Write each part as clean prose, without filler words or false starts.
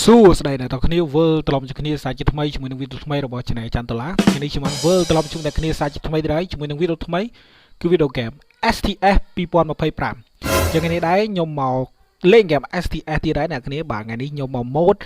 សួស្តីអ្នកទាំងគ្នាវិលត្រឡប់មកគ្នាសាជាថ្មីជាមួយនឹងវីដេអូថ្មីរបស់ Channel ច័ន្ទដុល្លារថ្ងៃនេះខ្ញុំបានវិលត្រឡប់ជួបអ្នកគ្នាសាជាថ្មីដែរជាមួយនឹងវីដេអូថ្មីគឺវីដេអូហ្គេម STF 2025ចឹងថ្ងៃនេះដែរខ្ញុំមកលេងហ្គេម STF ទៀតដែរអ្នកគ្នាបាទថ្ងៃនេះខ្ញុំមកម៉ូដ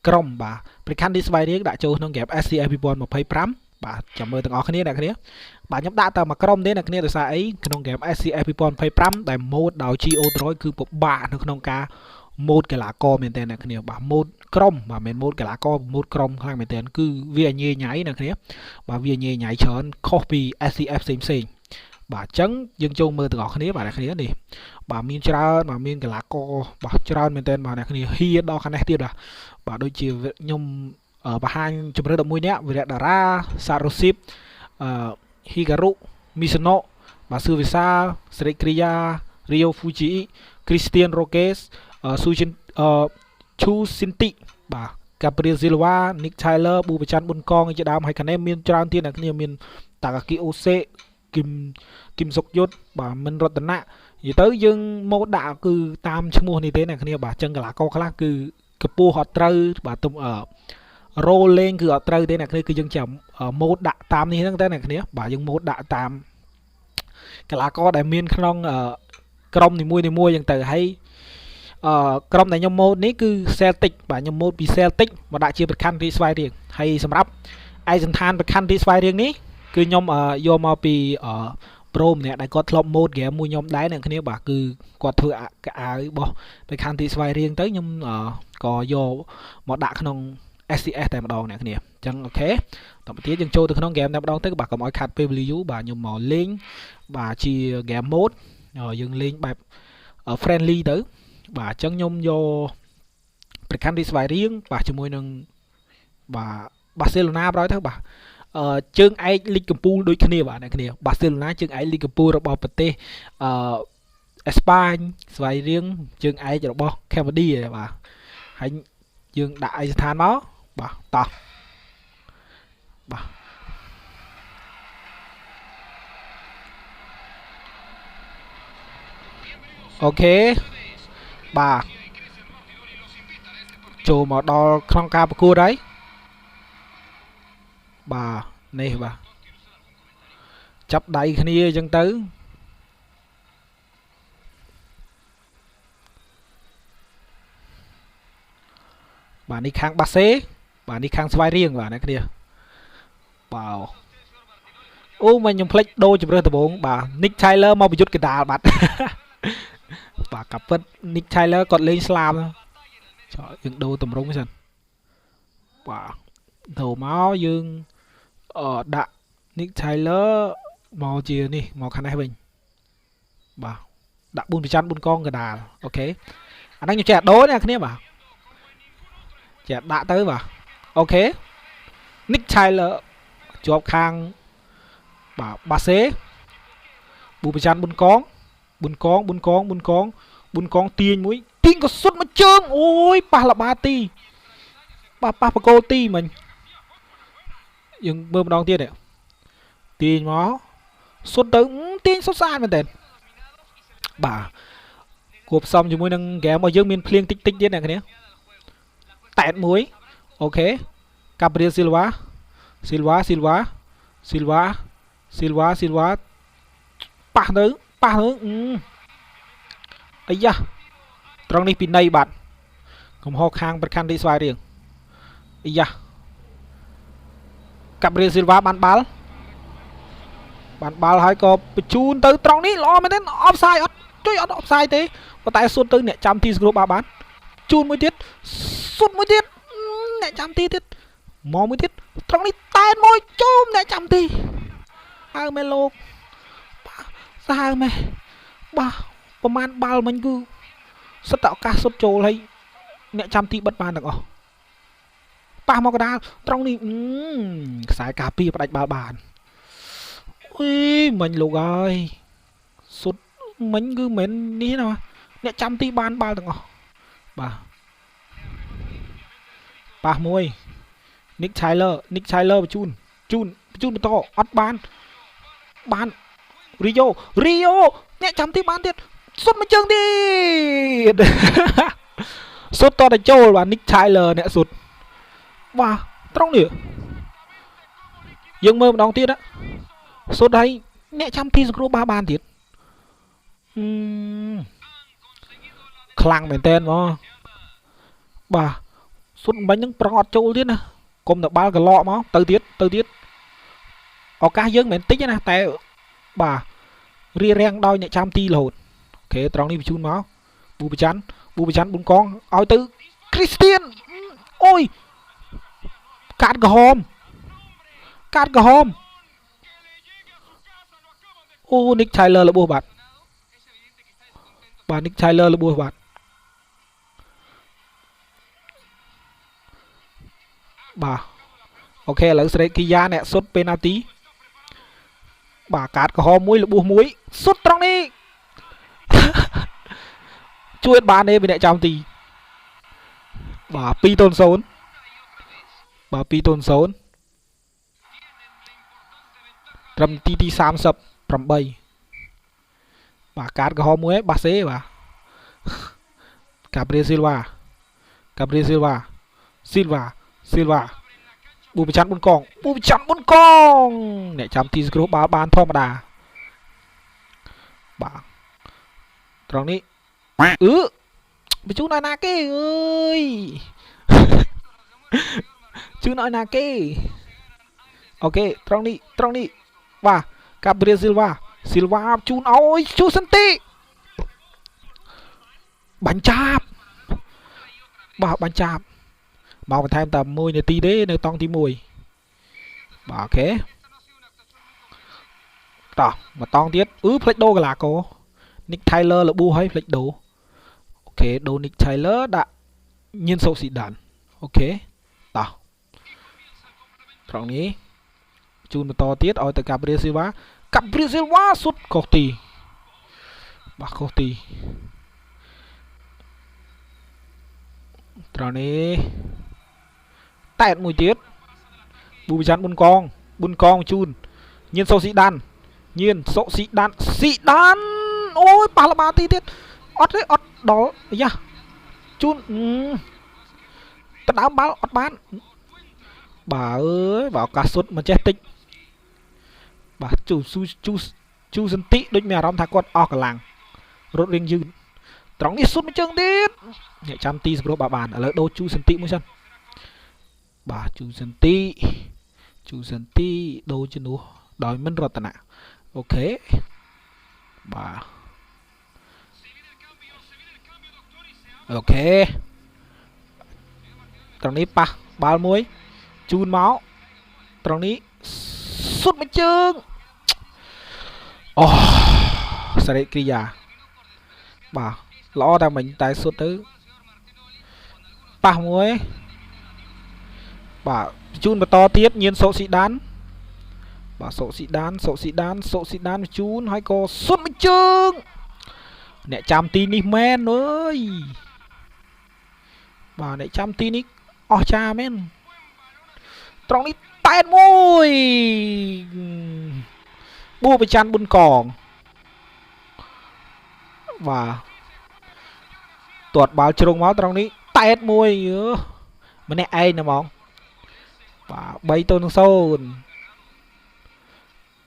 ក្រុមបាទប្រកាន់ទីស្វ័យរៀងដាក់ចូលក្នុងហ្គេម STF 2025បាទចាំមើលទាំងអស់គ្នាអ្នកគ្នាបាទខ្ញុំដាក់តែមួយក្រុមទេអ្នកគ្នាដោយសារអីក្នុងហ្គេម STF 2025ដែលម៉ូដដោយ GO Droid គឺពិបាកនៅក្នុងការម៉ូដកីឡាករមែនតើអ្នកគ្នាបាទម៉ូដក្រុមបាទមិនម៉ូដកីឡាករម៉ូដក្រុមខ្លាំងមែនតើគឺវាញ៉េញ៉ៃអ្នកគ្នាបាទវាញ៉េញ៉ៃច្រើនខុសពី SCF ផ្សេងបាទអញ្ចឹងយើងចូលមើលទាំងអស់គ្នាបាទអ្នកគ្នានេះបាទមានច្រើនបាទមានកីឡាករបាទច្រើនមែនតើបាទអ្នកគ្នាហ៊ីដល់ខាងនេះទៀតបាទដូចជាខ្ញុំបង្ហាញជំរឿន11នាក់វិរៈតារាសារ៉ូស៊ីបហ៊ីការុមីសណូបាទស៊ឺវិសាសេរីគ្រីយ៉ារីយ៉ូហ្វូជីគ្រីស្ទៀនរ៉ូកេសស៊ូជីនឈូស៊ីនទីបាទកាប្រៀលស៊ីលវ៉ានីកថៃឡឺប៊ូបច័ន្ទប៊ុនកងជាដើមហើយខាងនេះមានច្រើនទៀតអ្នកគ្នាមានតាកាគីអូសេគឹមសុកយុទ្ធបាទមិនរតនៈនិយាយទៅយើងមកដាក់គឺតាមឈ្មោះនេះទេអ្នកគ្នាបាទអញ្ចឹងកីឡាករខ្លះគឺកពស់អត់ត្រូវបាទទុំរ៉ូលេងគឺអត់ត្រូវទេអ្នកគ្នាគឺយើងចាំម៉ូដដាក់តាមនេះហ្នឹងតែអ្នកគ្នាបាទយើងម៉ូដដាក់តាមកីឡាករដែលមានក្នុងក្រុមនីមួយៗអញ្ចឹងទៅហើយក្រុមដែលខ្ញុំម៉ូដនេះគឺ Celtic បាទខ្ញុំម៉ូដពី Celtic មកដាក់ជាប្រខ័ណ្ឌទីស្វ័យរៀងហើយសម្រាប់ឯកសណ្ឋានប្រខ័ណ្ឌទីស្វ័យរៀងនេះគឺខ្ញុំយកមកពីប្រូម្នាក់ដែលគាត់ធ្លាប់ម៉ូដហ្គេមមួយខ្ញុំដែរអ្នកគ្នាបាទគឺគាត់ធ្វើកៅអៅរបស់ប្រខ័ណ្ឌទីស្វ័យរៀងទៅខ្ញុំក៏យកមកដាក់ក្នុង SCS តែម្ដងអ្នកគ្នាអញ្ចឹងអូខេតទៅទៀតយើងចូលទៅក្នុងហ្គេមតែម្ដងទៅបាទកុំឲ្យខាត់ពេលវេលាយូរបាទខ្ញុំមកលេងបាទជាហ្គេមម៉ូដយើងលេងបែប friendly ទៅបាទអញ្ចឹងខ្ញុំយកប្រកាន់ទីស្វ័យរៀងបាទជាមួយនឹងបាទបាសេឡូណាប្រយទៅបាទជើងឯកលីកកំពូលដូចគ្នាបាទអ្នកគ្នាបាសេឡូណាជើងឯកលីកកំពូលរបស់ប្រទេសអេស្ប៉ាញស្វ័យរៀងជើងឯករបស់ខេមឌីបាទហើយយើងដាក់ឯកស្ថានមកបាទតោះបាទអូខេបាទចូលមកដល់ក្នុងការប្រកួតហើយបាទនេះបាទចាប់ដៃគ្នាអញ្ចឹងទៅបាទនេះខាងបាសេបាទនេះខាងស្វាយរៀងបាទអ្នកគ្នាបាទអូមិនខ្ញុំភ្លេចដូរជម្រើសដំបូងបាទ Nick Tyler មកប្រយុទ្ធកណ្ដាលបាត់បាទកាពិត Nick Tyler គាត់លេងស្លាមចោលយើងដូរតម្រង់សិនបាទដូរមកយើងដាក់ Nick Tyler មកជានេះមកខាងនេះវិញបាទដាក់ប៊ូនប្រច័ន្ទប៊ុនកងកណ្ដាលអូខេអាហ្នឹងខ្ញុំចេះដូរណាគ្នាបាទចេះដាក់ទៅបាទអូខេ Nick Tyler ជាប់ខាងបាទបាសេប៊ូប្រច័ន្ទប៊ុនកងទាញមួយទាញក៏សុតមកជើងអូយប៉ះលបាទីបាទប៉ះបកគោទីមិញយើងមើលម្ដងទៀតទាញមកសុតទៅទាញសុតស្អាតមែនតើបាទគួបផ្សំជាមួយនឹងហ្គេមរបស់យើងមានភ្លៀងតិចទៀតអ្នកគ្នាតែតមួយអូខេកាប្រៀលស៊ីលវ៉ាប៉ះទៅអាយ៉ាត្រង់នេះពីនៃបាត់កំហុសខាងប្រកាន់ទីស្វ័យរៀងអាយ៉ាកាប្រៀលស៊ីលវ៉ាបានបាល់ហើយក៏បញ្ជូនទៅត្រង់នេះល្អមែនទេអបសាយអត់ជួយអត់អបសាយទេប៉ុន្តែសុទ្ធទៅអ្នកចាំទីស្គ្រូបបានជូនមួយទៀតសុទ្ធមួយទៀតអ្នកចាំទីទៀតមកមួយទៀតត្រង់នេះតែនមួយជុំអ្នកចាំទីហើយមែនលោកសាហាវមែនបាទប្រហែលបាល់មិញគឺសិតតែឱកាសសុទ្ធចូលហើយអ្នកចាំទីបិទបានទាំងអស់ប៉ះមកកណ្ដាលត្រង់នេះខ្សែការពារបដាច់បាល់បានអុយមិញលោកអើយសុទ្ធមិញគឺមិននេះណាអ្នកចាំទីបានបាល់ទាំងអស់បាទប៉ះមួយ Nick Tyler បញ្ជូនបន្តអត់បានរីយ៉ូអ្នកចាំទីបានទៀតសុទ្ធមួយជើងទៀត สุดตอนแต่โจ้ว่านิกชายเลอเนี่ยสุดว่าตรงนี้ยังมือน้องទៀតáสุดđấyเนี่ยจำที่สกรูบาบานទៀតខ្លាំងមែនតើបងបាទសុទ្ធបាញ់នឹងប្រងអត់ចូលទៀតណាកុំតែបាល់កឡកមកទៅទៀតឱកាសយើងមិនតិចណាតែបាទរៀបរៀងដោយអ្នកចាំទីរហូតអូខេត្រង់នេះបញ្ជូនមកប៊ូបច័ន្ទប៊ូនកងឲ្យទៅគ្រីស្ទៀនអូយកាត់ក្រហមអូនិកឆៃលឺរបួសបាទនិកឆៃលឺរបួសបាទបាទអូខេឥឡូវស្រេតគីយ៉ាអ្នកសុទ្ធពេណាល់ទីបាទកាត់ក្រហមមួយរបួសមួយសុទ្ធត្រង់នេះជួយបានទេពីអ្នកចាំទីបាទ2-0បាទ2-0ត្រឹមទី38បាទកាត់ក្រហមមួយបាសេបាទកាប្រៀស៊ីលវ៉ាប៊ូបច័ន្ទប៊ុនកងអ្នកចាំទីសង្គ្រោះបាល់បានធម្មតាបាទត្រង់នេះបញ្ជូនឲ្យណាគេអើយជូនឲ្យណាគេអូខេត្រង់នេះបាទកាប្រៀស៊ីលវ៉ាជូនឲ្យជូសន្តិបាញ់ចាប់មកបន្ថែមតែ1នាទីទេនៅតង់ទី1បាទអូខេតោះមកតង់ទៀតផ្លេចដូកីឡាករនិកថៃលឺលប៊ូឲ្យផ្លេចដូអូខេដូនិកថៃលឺដាក់ញៀនសូស៊ីដានអូខេតោះត្រង់នេះជូនបន្តទៀតឲ្យទៅកាប្រៀស៊ីលវ៉ាសុទ្ធខុសទីបាទខុសទីត្រង់នេះតែតមួយទៀតប៊ូបច័ន្ទប៊ុនកងជូនញៀនសូស៊ីដានអូយប៉ះល្បាទីទៀតអត់ដល់អាយ៉ាជូនដណ្ដើមបាល់អត់បានបាទអើយបើឱកាសសុទ្ធមិនចេះតិចបាទជូសន្តិដូចមានអារម្មណ៍ថាគាត់អស់កម្លាំងរត់រៀងយឺតត្រង់នេះសុទ្ធមួយជើងទៀតអ្នកចាំទីសង្គ្រោះបានឥឡូវដូរជូសន្តិមួយសិនបាទជូសន្តិដូរជំនួសដោយមិនរតនៈអូខេបាទអូខេត្រង់នេះប៉ះបាល់មួយជូនមកត្រង់នេះសុទ្ធមួយជើងអូសេរីគ្រីយ៉ាបាទល្អតែមិញតែសុទ្ធទៅប៉ះមួយបាទជូនបន្តទៀតញៀនសូស៊ីដានបាទសូស៊ីដានជូនហើយក៏សុទ្ធមួយជើងអ្នកចាំទីនេះមែនអើយបាទអ្នកចាំទីនេះអស់ចាមែនត្រង់នេះតែតមួយប៊ូបច័ន្ទប៊ុនកងបាទទាត់បាល់ជ្រុងមកត្រង់នេះតែតមួយម្នាក់ឯងណាហ្មងបាទ3-0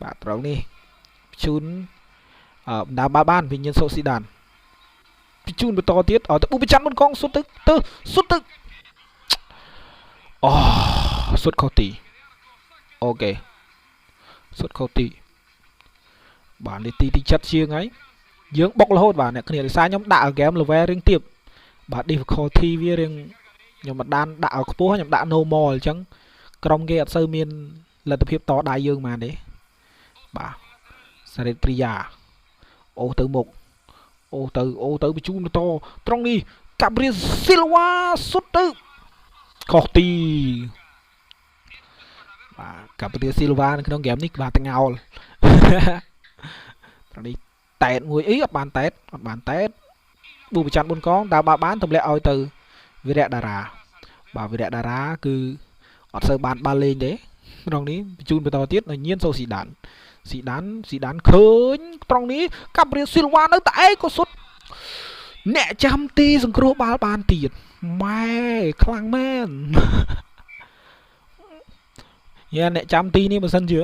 បាទត្រង់នេះជូនបណ្ដាបាល់បានវិញ្ញាណសូស៊ីដានជូនបន្តទៀតឲ្យទៅប៊ូបច័ន្ទប៊ុនកងសុទ្ធទៅអូសុទ្ធខុសទីអូខេសុទ្ធខុសទីបាទនីតិទី7ជាងហើយយើងបុករហូតបាទអ្នកគ្នាដោយសារខ្ញុំដាក់ឲ្យ game level រៀងទាបបាទ difficulty វារៀងខ្ញុំមិនដាក់ឲ្យខ្ពស់ខ្ញុំដាក់ normal អញ្ចឹងក្រុមគេអត់សូវមានលទ្ធភាពតដៃយើងបានទេបាទសារ៉េតព្រីយ៉ាអូទៅមុខអូទៅបញ្ជូនបន្តត្រង់នេះកាប្រៀស៊ីលវ៉ាសុទ្ធទៅខុសទីបាទកាប្រៀស៊ីលវ៉ានៅក្នុងហ្គេមនេះក្បាលតងោលត្រង់នេះតែតមួយអីអត់បានតែតប៊ូបច័ន្ទប៊ុនកងដើរបានទម្លាក់ឲ្យទៅវីរៈតារាបាទវីរៈតារាគឺអត់សូវបានបាល់លេងទេត្រង់នេះបញ្ជូនបន្តទៀតឲ្យញៀនសូស៊ីដានឃើញត្រង់នេះកាប្រៀស៊ីលវ៉ានៅតែឯងក៏សុទ្ធ អ្នកចាំទីសង្គ្រោះបាល់បានទៀតម៉ែខ្លាំងមែនយ៉ាអ្នកចាំទីនេះបើសិនជា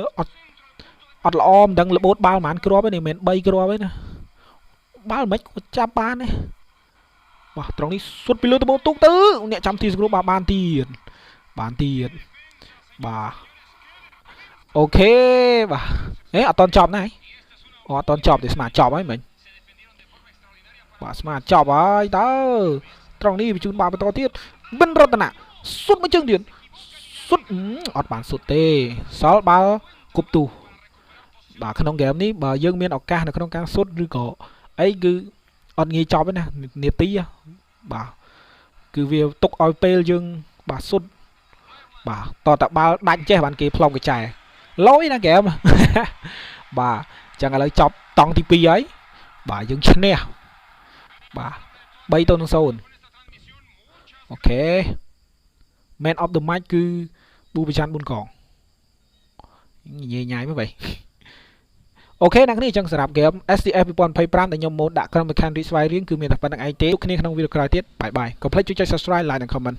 អត់ល្អមិនដឹងរបូតបាល់ប៉ុន្មានគ្រាប់ទេនេះមិនមែន3គ្រាប់ទេណាបាល់មិនគាត់ចាប់បានទេបាទត្រង់នេះសុទ្ធពីលើទៅទុកទៅអ្នកចាំទីសង្គ្រោះបានទៀតបាទអូខេបាទអត់តន់ចប់ណាអត់តន់ចប់ទេស្មាចប់ហើយមិញបាទស្មាចប់ហើយតើត្រង់នេះបញ្ជូនបាល់បន្តទៀតបិនរតនាសុទ្ធមួយជើងទៀតសុទ្ធអត់បានសុទ្ធទេសល់បាល់គប់ទូបាទក្នុងហ្គេមនេះបើយើងមានឱកាសនៅក្នុងការសុទ្ធឬក៏អីគឺអត់ងាយចប់ទេណានាទីបាទគឺវាទុកឲ្យពេលយើងបាទសុទ្ធបាទតតបាល់ដាច់ចេះបានគេផ្លុំកញ្ចែលយណាហ្គេមបាទចឹងឥឡូវចប់តង់ទី2ហើយបាទយើងឈ្នះបាទ3-0អូខេ Man of the match គឺប៊ូបច័ន្ទប៊ុនកងនិយាយញ៉ៃមកបែអូខេអ្នកនេះចឹងសម្រាប់ game STF 2025ដែលខ្ញុំម៉ូតដាក់ក្រុម mechanic ស្វ័យរៀងគឺមានតែប៉ុណ្្នឹងឯងទេជួបគ្នាក្នុងវីដេអូក្រោយទៀតបាយបាយកុំភ្លេចជួយចុច subscribe like និង comment